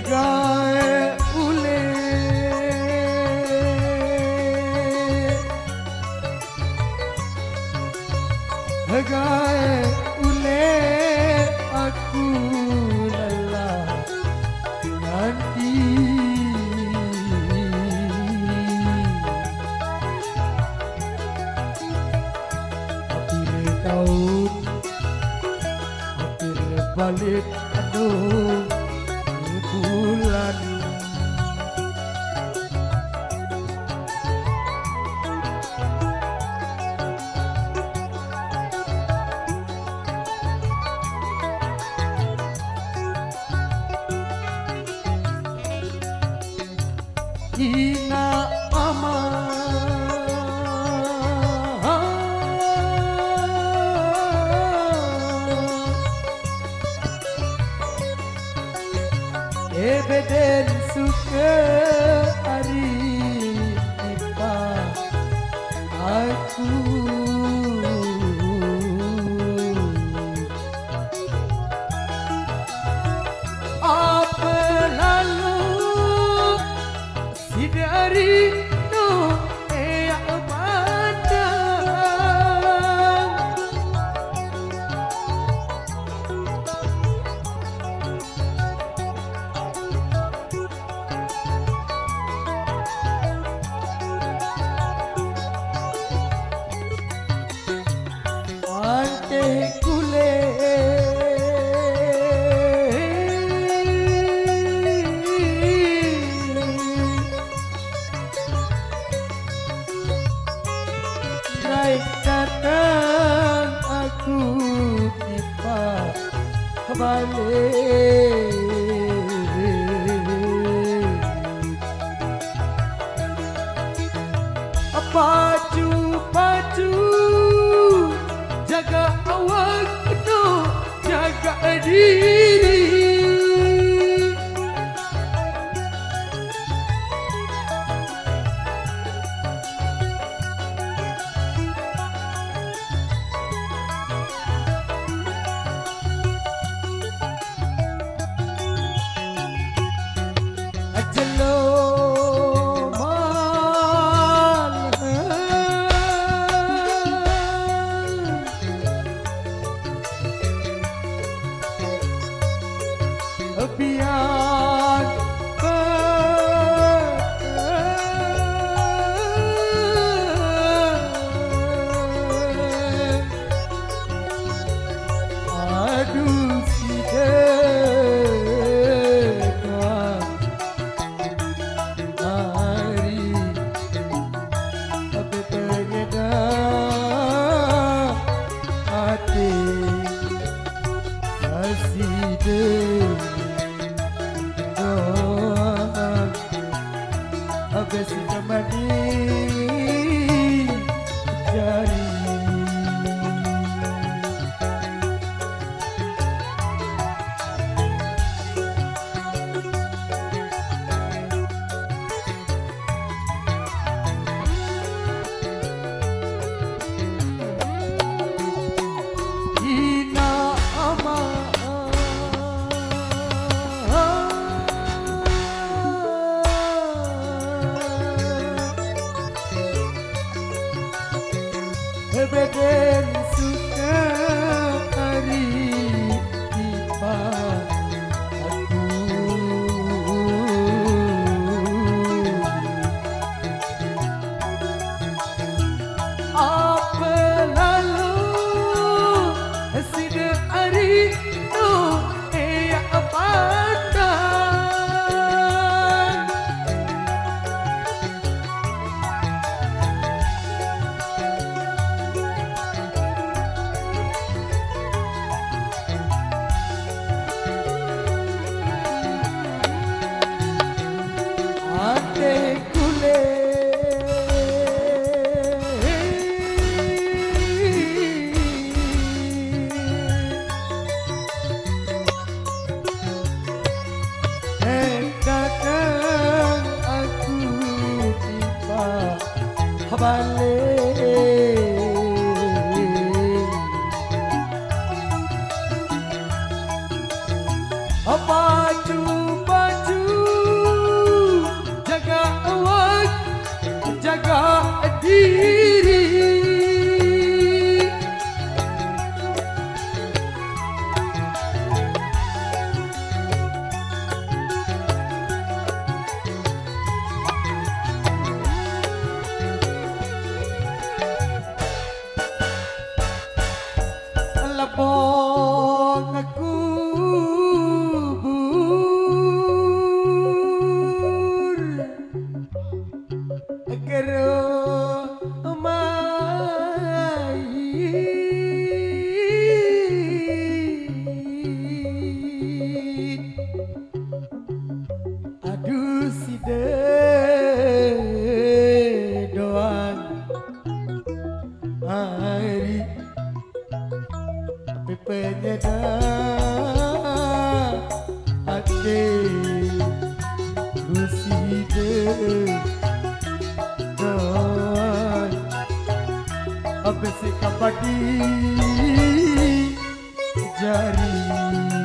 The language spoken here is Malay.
gae ule gae ule aku lelah nanti hampir tahun hampir balik aduh bulan Ina ama Ebeden suka hari kita aku apa lalu si dari no abada ante kule naik datang aku tiba balik pacu jaga awak no jaga diri ajelo biar aduh si dekat hari tapi ternyata hati masih dekat habis kembali jari ina ama Ebeden suka hari tiba aku apa lalu sida hari tu apa ate kule datang aku tiba balik baju de doang hari tapi penyedap hati ruside doang apa sih kabadi jari